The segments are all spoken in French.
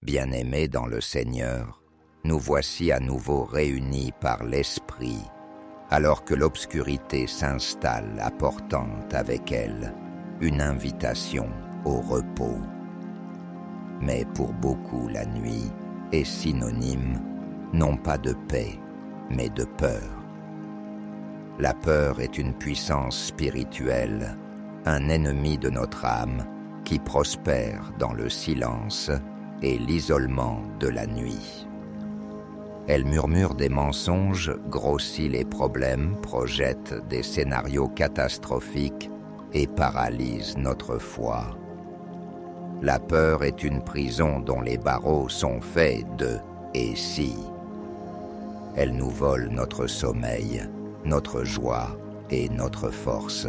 Bien-aimés dans le Seigneur, nous voici à nouveau réunis par l'Esprit, alors que l'obscurité s'installe apportant avec elle une invitation au repos. Mais pour beaucoup la nuit est synonyme non pas de paix, mais de peur. La peur est une puissance spirituelle, un ennemi de notre âme qui prospère dans le silence et l'isolement de la nuit. Elle murmure des mensonges, grossit les problèmes, projette des scénarios catastrophiques et paralyse notre foi. La peur est une prison dont les barreaux sont faits de « et si ». Elle nous vole notre sommeil, notre joie et notre force.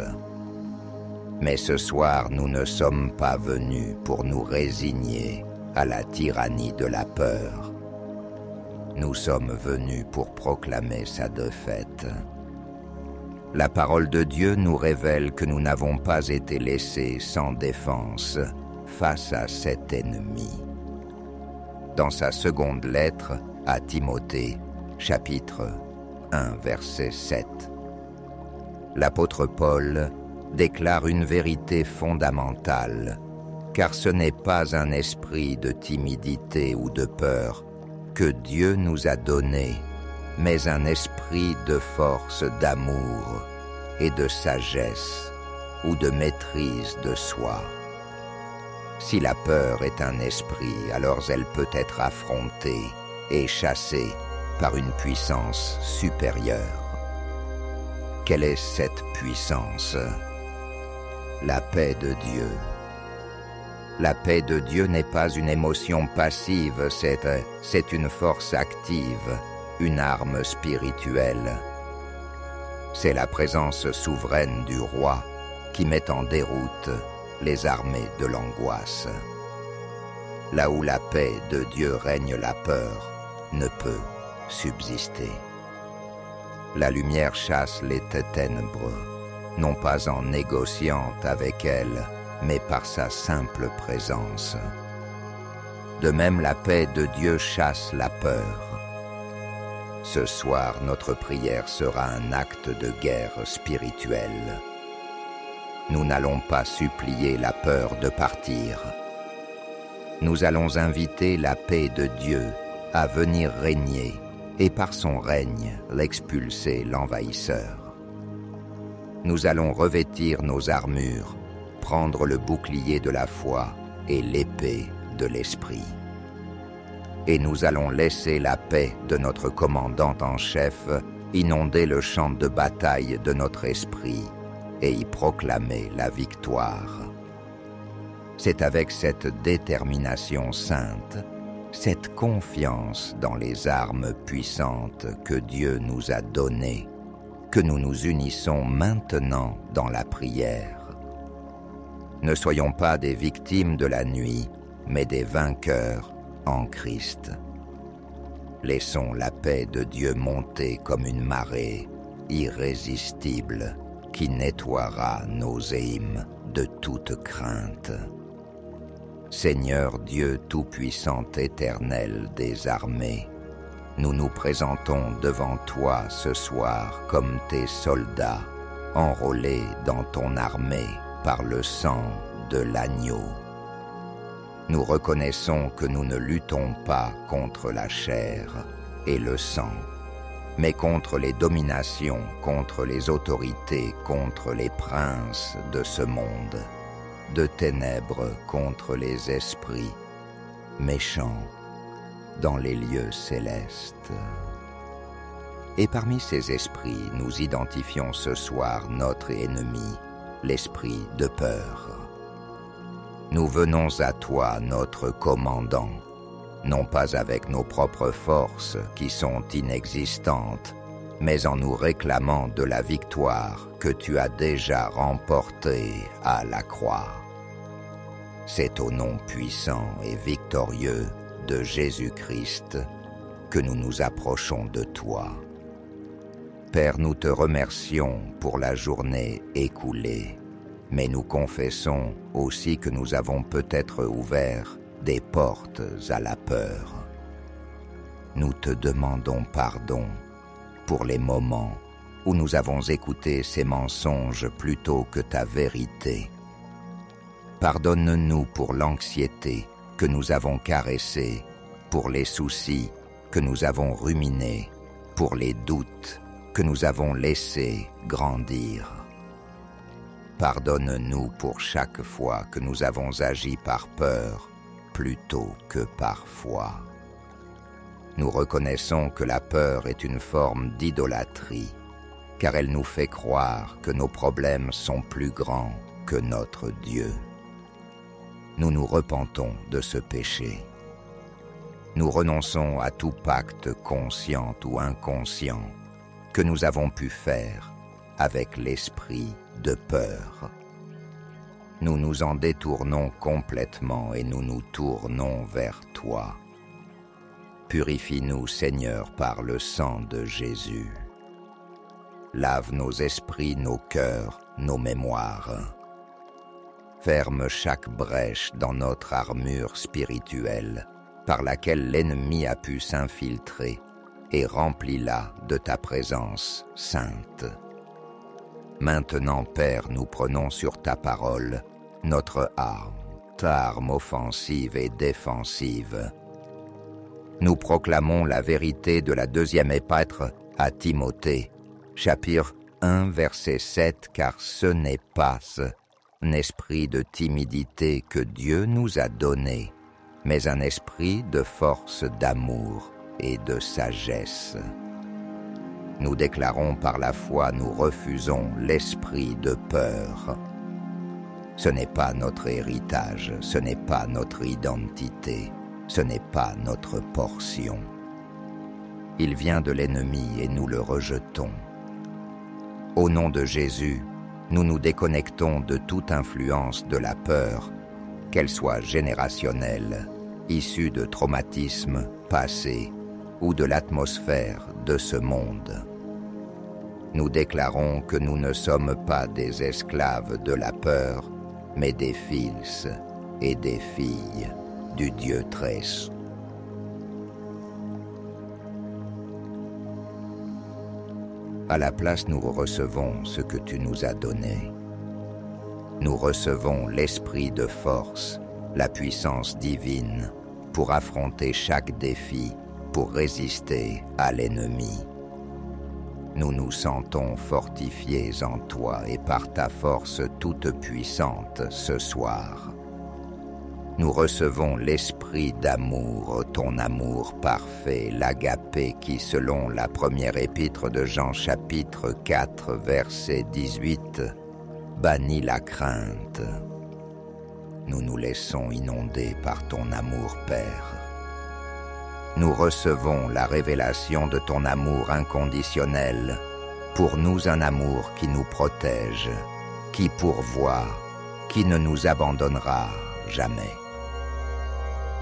Mais ce soir, nous ne sommes pas venus pour nous résigner à la tyrannie de la peur. Nous sommes venus pour proclamer sa défaite. La parole de Dieu nous révèle que nous n'avons pas été laissés sans défense face à cet ennemi. Dans sa seconde lettre à Timothée, chapitre 1, verset 7, l'apôtre Paul déclare une vérité fondamentale, car ce n'est pas un esprit de timidité ou de peur que Dieu nous a donné, mais un esprit de force, d'amour et de sagesse ou de maîtrise de soi. Si la peur est un esprit, alors elle peut être affrontée et chassée par une puissance supérieure. Quelle est cette puissance? La paix de Dieu. La paix de Dieu n'est pas une émotion passive, c'est une force active, une arme spirituelle. C'est la présence souveraine du roi qui met en déroute les armées de l'angoisse. Là où la paix de Dieu règne, la peur ne peut subsister. La lumière chasse les ténèbres, non pas en négociant avec elle, mais par sa simple présence. De même, la paix de Dieu chasse la peur. Ce soir, notre prière sera un acte de guerre spirituelle. Nous n'allons pas supplier la peur de partir. Nous allons inviter la paix de Dieu à venir régner et par son règne l'expulser l'envahisseur. Nous allons revêtir nos armures, prendre le bouclier de la foi et l'épée de l'esprit. Et nous allons laisser la paix de notre commandant en chef inonder le champ de bataille de notre esprit et y proclamer la victoire. C'est avec cette détermination sainte, cette confiance dans les armes puissantes que Dieu nous a données, que nous nous unissons maintenant dans la prière. Ne soyons pas des victimes de la nuit, mais des vainqueurs en Christ. Laissons la paix de Dieu monter comme une marée irrésistible qui nettoiera nos éimes de toute crainte. Seigneur Dieu Tout-Puissant éternel des armées, nous nous présentons devant toi ce soir comme tes soldats, enrôlés dans ton armée par le sang de l'agneau. Nous reconnaissons que nous ne luttons pas contre la chair et le sang, mais contre les dominations, contre les autorités, contre les princes de ce monde, de ténèbres contre les esprits méchants dans les lieux célestes. Et parmi ces esprits, nous identifions ce soir notre ennemi, l'esprit de peur. Nous venons à toi, notre commandant, non pas avec nos propres forces qui sont inexistantes, mais en nous réclamant de la victoire que tu as déjà remportée à la croix. C'est au nom puissant et victorieux de Jésus-Christ que nous nous approchons de toi. Père, nous te remercions pour la journée écoulée, mais nous confessons aussi que nous avons peut-être ouvert des portes à la peur. Nous te demandons pardon pour les moments où nous avons écouté ces mensonges plutôt que ta vérité. Pardonne-nous pour l'anxiété que nous avons caressée, pour les soucis que nous avons ruminés, pour les doutes que nous avons laissés grandir. Pardonne-nous pour chaque fois que nous avons agi par peur plutôt que par foi. Nous reconnaissons que la peur est une forme d'idolâtrie, car elle nous fait croire que nos problèmes sont plus grands que notre Dieu. Nous nous repentons de ce péché. Nous renonçons à tout pacte conscient ou inconscient que nous avons pu faire avec l'esprit de peur. Nous nous en détournons complètement et nous nous tournons vers toi. Purifie-nous, Seigneur, par le sang de Jésus. Lave nos esprits, nos cœurs, nos mémoires. Ferme chaque brèche dans notre armure spirituelle par laquelle l'ennemi a pu s'infiltrer et remplis-la de ta présence sainte. Maintenant, Père, nous prenons sur ta parole notre arme, ta arme offensive et défensive. Nous proclamons la vérité de la deuxième épître à Timothée, chapitre 1, verset 7, car ce n'est pas un esprit de timidité que Dieu nous a donné, mais un esprit de force, d'amour et de sagesse. Nous déclarons par la foi, nous refusons l'esprit de peur. Ce n'est pas notre héritage, ce n'est pas notre identité, ce n'est pas notre portion. Il vient de l'ennemi et nous le rejetons. Au nom de Jésus, nous nous déconnectons de toute influence de la peur, qu'elle soit générationnelle, issue de traumatismes passés ou de l'atmosphère de ce monde. Nous déclarons que nous ne sommes pas des esclaves de la peur, mais des fils et des filles du Dieu très-haut. À la place, nous recevons ce que tu nous as donné. Nous recevons l'esprit de force, la puissance divine, pour affronter chaque défi, pour résister à l'ennemi. Nous nous sentons fortifiés en toi et par ta force toute puissante ce soir. Nous recevons l'esprit d'amour, ton amour parfait, l'agapé qui, selon la première épître de Jean chapitre 4, verset 18, bannit la crainte. Nous nous laissons inonder par ton amour, Père. Nous recevons la révélation de ton amour inconditionnel, pour nous un amour qui nous protège, qui pourvoit, qui ne nous abandonnera jamais.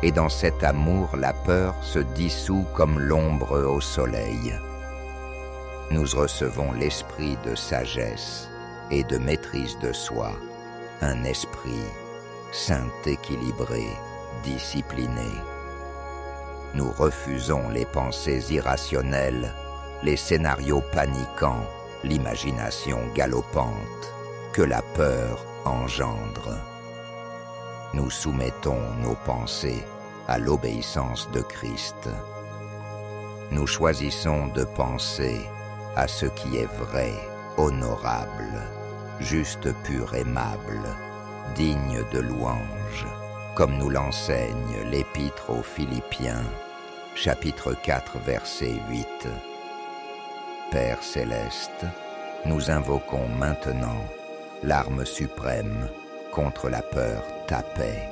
Et dans cet amour, la peur se dissout comme l'ombre au soleil. Nous recevons l'esprit de sagesse et de maîtrise de soi, un esprit saint équilibré, discipliné. Nous refusons les pensées irrationnelles, les scénarios paniquants, l'imagination galopante que la peur engendre. Nous soumettons nos pensées à l'obéissance de Christ. Nous choisissons de penser à ce qui est vrai, honorable, juste, pur, aimable, digne de louange, comme nous l'enseigne l'Épître aux Philippiens, chapitre 4, verset 8. Père céleste, nous invoquons maintenant l'arme suprême contre la peur, ta paix.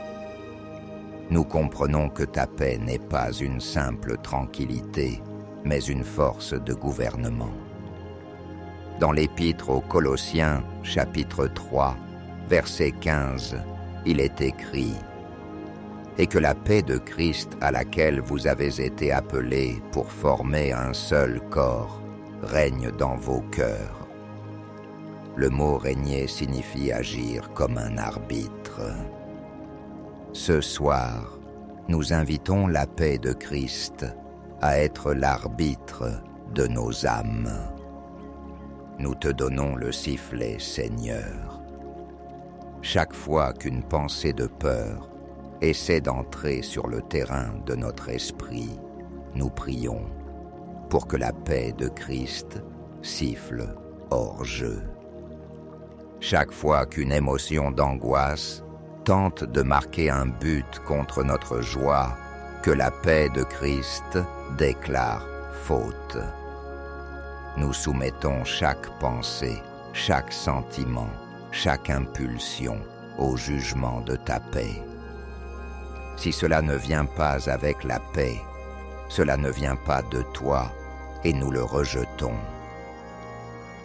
Nous comprenons que ta paix n'est pas une simple tranquillité, mais une force de gouvernement. Dans l'Épître aux Colossiens, chapitre 3, verset 15, il est écrit « Et que la paix de Christ à laquelle vous avez été appelés pour former un seul corps règne dans vos cœurs. » Le mot « régner » signifie agir comme un arbitre. Ce soir, nous invitons la paix de Christ à être l'arbitre de nos âmes. Nous te donnons le sifflet, Seigneur. Chaque fois qu'une pensée de peur essaie d'entrer sur le terrain de notre esprit, nous prions pour que la paix de Christ siffle hors jeu. Chaque fois qu'une émotion d'angoisse tente de marquer un but contre notre joie, que la paix de Christ déclare faute. Nous soumettons chaque pensée, chaque sentiment, chaque impulsion au jugement de ta paix. Si cela ne vient pas avec la paix, cela ne vient pas de toi et nous le rejetons.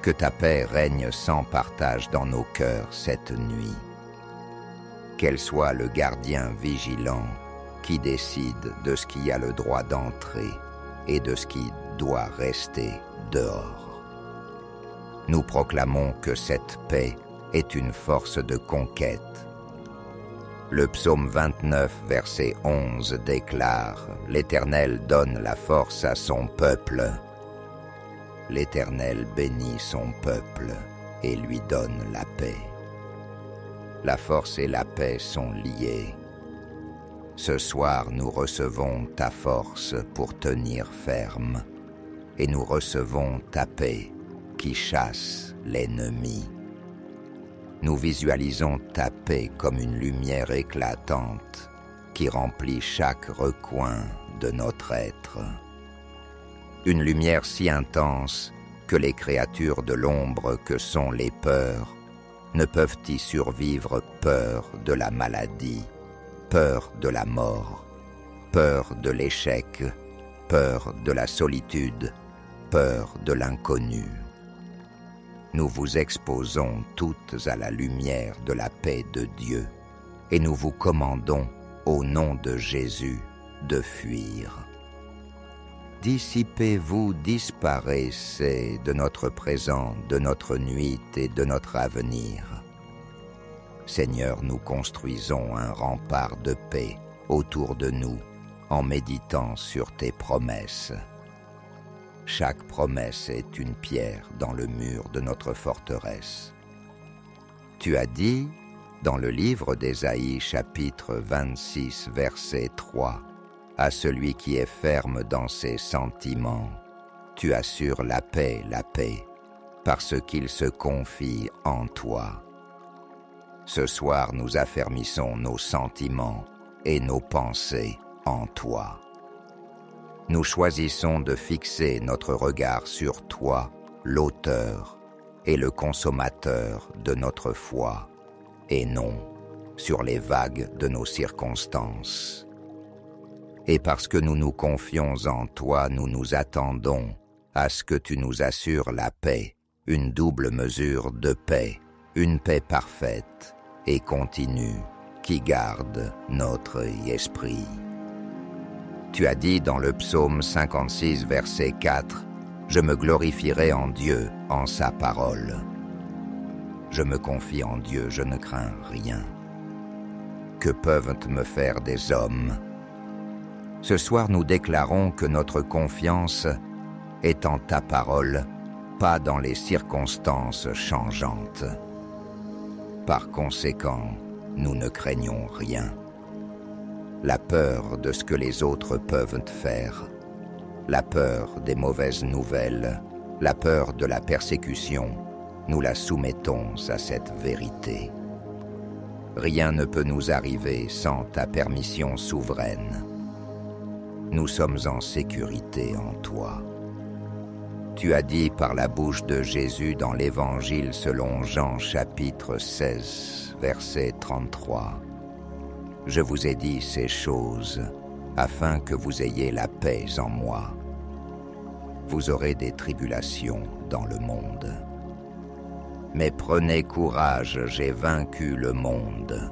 Que ta paix règne sans partage dans nos cœurs cette nuit. Qu'elle soit le gardien vigilant qui décide de ce qui a le droit d'entrer et de ce qui doit rester dehors. Nous proclamons que cette paix est une force de conquête. Le psaume 29, verset 11 déclare « L'Éternel donne la force à son peuple. L'Éternel bénit son peuple et lui donne la paix. » La force et la paix sont liées. Ce soir, nous recevons ta force pour tenir ferme et nous recevons ta paix qui chasse l'ennemi. Nous visualisons ta paix comme une lumière éclatante qui remplit chaque recoin de notre être. Une lumière si intense que les créatures de l'ombre que sont les peurs ne peuvent y survivre, peur de la maladie, peur de la mort, peur de l'échec, peur de la solitude, peur de l'inconnu. Nous vous exposons toutes à la lumière de la paix de Dieu et nous vous commandons, au nom de Jésus, de fuir. Dissipez-vous, disparaissez de notre présent, de notre nuit et de notre avenir. Seigneur, nous construisons un rempart de paix autour de nous en méditant sur tes promesses. Chaque promesse est une pierre dans le mur de notre forteresse. Tu as dit, dans le livre d'Ésaïe, chapitre 26, verset 3, « À celui qui est ferme dans ses sentiments, tu assures la paix, parce qu'il se confie en toi. » Ce soir, nous affermissons nos sentiments et nos pensées en toi. Nous choisissons de fixer notre regard sur toi, l'auteur et le consommateur de notre foi, et non sur les vagues de nos circonstances. Et parce que nous nous confions en toi, nous nous attendons à ce que tu nous assures la paix, une double mesure de paix, une paix parfaite et continue qui garde notre esprit. Tu as dit dans le psaume 56, verset 4, « Je me glorifierai en Dieu, en sa parole. » Je me confie en Dieu, je ne crains rien. Que peuvent me faire des hommes? Ce soir, nous déclarons que notre confiance est en ta parole, pas dans les circonstances changeantes. Par conséquent, nous ne craignons rien. La peur de ce que les autres peuvent faire, la peur des mauvaises nouvelles, la peur de la persécution, nous la soumettons à cette vérité. Rien ne peut nous arriver sans ta permission souveraine. Nous sommes en sécurité en toi. Tu as dit par la bouche de Jésus dans l'Évangile selon Jean chapitre 16, verset 33. « Je vous ai dit ces choses afin que vous ayez la paix en moi. Vous aurez des tribulations dans le monde. Mais prenez courage, j'ai vaincu le monde. »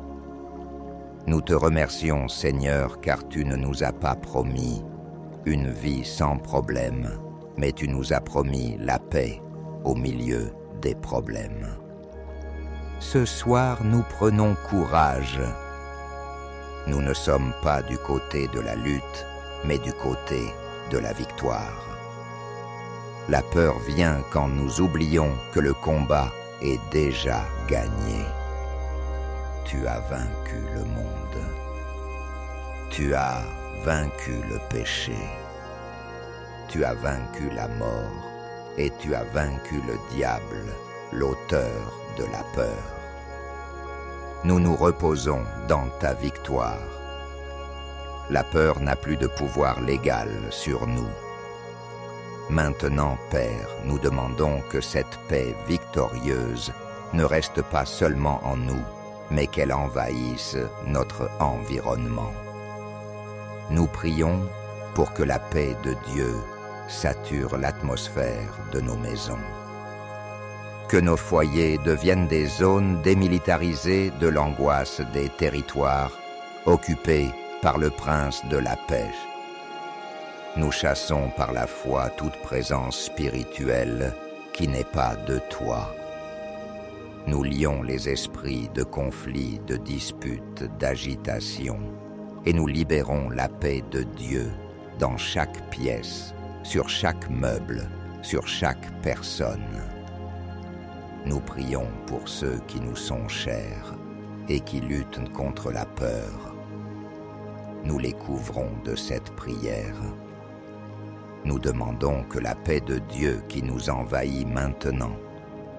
Nous te remercions, Seigneur, car tu ne nous as pas promis une vie sans problème, mais tu nous as promis la paix au milieu des problèmes. Ce soir, nous prenons courage. Nous ne sommes pas du côté de la lutte, mais du côté de la victoire. La peur vient quand nous oublions que le combat est déjà gagné. Tu as vaincu le monde. Tu as vaincu le péché. Tu as vaincu la mort et tu as vaincu le diable, l'auteur de la peur. Nous nous reposons dans ta victoire. La peur n'a plus de pouvoir légal sur nous. Maintenant, Père, nous demandons que cette paix victorieuse ne reste pas seulement en nous, mais qu'elle envahisse notre environnement. Nous prions pour que la paix de Dieu sature l'atmosphère de nos maisons. Que nos foyers deviennent des zones démilitarisées de l'angoisse des territoires occupés par le prince de la paix. Nous chassons par la foi toute présence spirituelle qui n'est pas de toi. Nous lions les esprits de conflits, de disputes, d'agitation, et nous libérons la paix de Dieu dans chaque pièce, sur chaque meuble, sur chaque personne. Nous prions pour ceux qui nous sont chers et qui luttent contre la peur. Nous les couvrons de cette prière. Nous demandons que la paix de Dieu qui nous envahit maintenant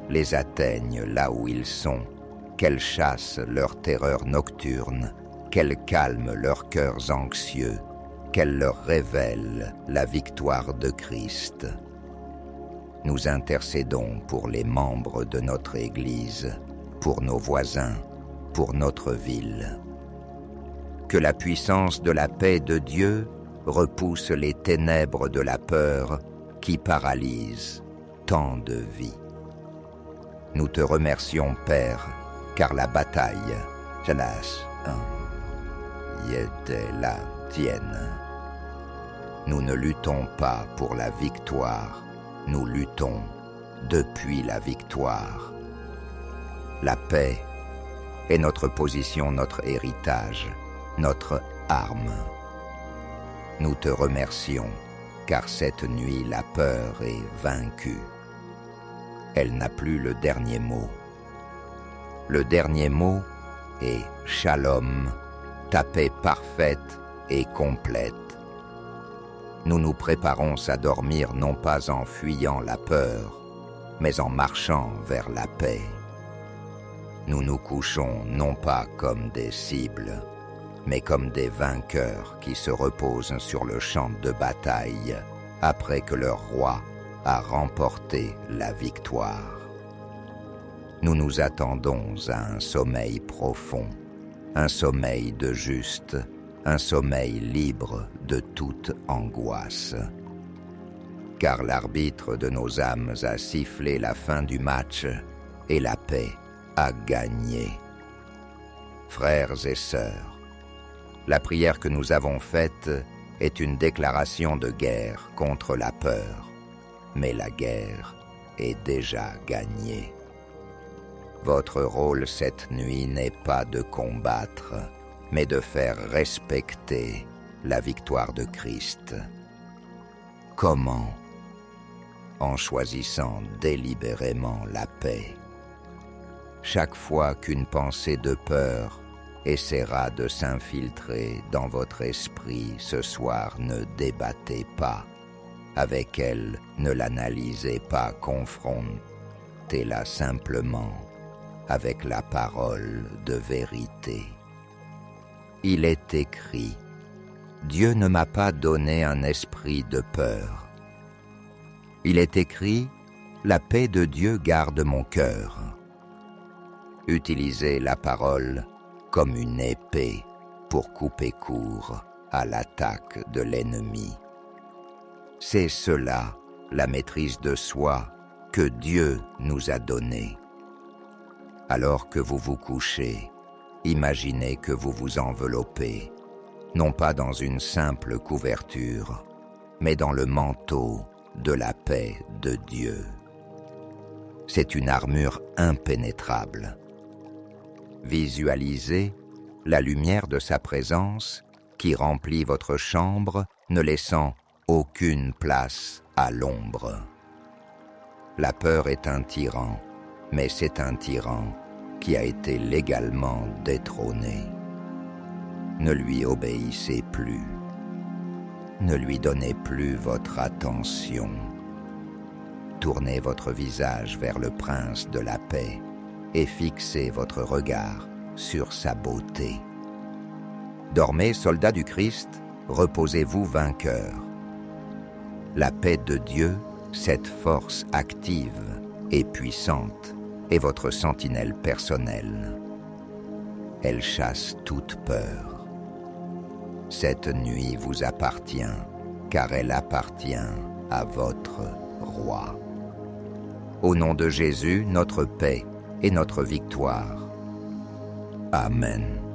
les atteigne là où ils sont, qu'elle chasse leur terreur nocturne, qu'elle calme leurs cœurs anxieux, qu'elle leur révèle la victoire de Christ. Nous intercédons pour les membres de notre Église, pour nos voisins, pour notre ville. Que la puissance de la paix de Dieu repousse les ténèbres de la peur qui paralysent tant de vies. Nous te remercions, Père, car la bataille, était la tienne. Nous ne luttons pas pour la victoire, nous luttons depuis la victoire. La paix est notre position, notre héritage, notre arme. Nous te remercions, car cette nuit la peur est vaincue. Elle n'a plus le dernier mot. Le dernier mot est Shalom, ta paix parfaite et complète. Nous nous préparons à dormir non pas en fuyant la peur, mais en marchant vers la paix. Nous nous couchons non pas comme des cibles, mais comme des vainqueurs qui se reposent sur le champ de bataille après que leur roi a remporté la victoire. Nous nous attendons à un sommeil profond, un sommeil de juste, un sommeil libre de toute angoisse. Car l'arbitre de nos âmes a sifflé la fin du match et la paix a gagné. Frères et sœurs, la prière que nous avons faite est une déclaration de guerre contre la peur, mais la guerre est déjà gagnée. Votre rôle cette nuit n'est pas de combattre, mais de faire respecter la victoire de Christ. Comment? En choisissant délibérément la paix. Chaque fois qu'une pensée de peur essaiera de s'infiltrer dans votre esprit ce soir, ne débattez pas avec elle, ne l'analysez pas, confrontez-la simplement avec la parole de vérité. Il est écrit, Dieu ne m'a pas donné un esprit de peur. Il est écrit, la paix de Dieu garde mon cœur. Utilisez la parole comme une épée pour couper court à l'attaque de l'ennemi. C'est cela, la maîtrise de soi, que Dieu nous a donnée. Alors que vous vous couchez, imaginez que vous vous enveloppez, non pas dans une simple couverture, mais dans le manteau de la paix de Dieu. C'est une armure impénétrable. Visualisez la lumière de sa présence qui remplit votre chambre, ne laissant aucune place à l'ombre. La peur est un tyran, mais c'est un tyran qui a été légalement détrôné. Ne lui obéissez plus. Ne lui donnez plus votre attention. Tournez votre visage vers le prince de la paix et fixez votre regard sur sa beauté. Dormez, soldats du Christ, reposez-vous vainqueurs. La paix de Dieu, cette force active et puissante, est votre sentinelle personnelle. Elle chasse toute peur. Cette nuit vous appartient, car elle appartient à votre roi. Au nom de Jésus, notre paix et notre victoire. Amen.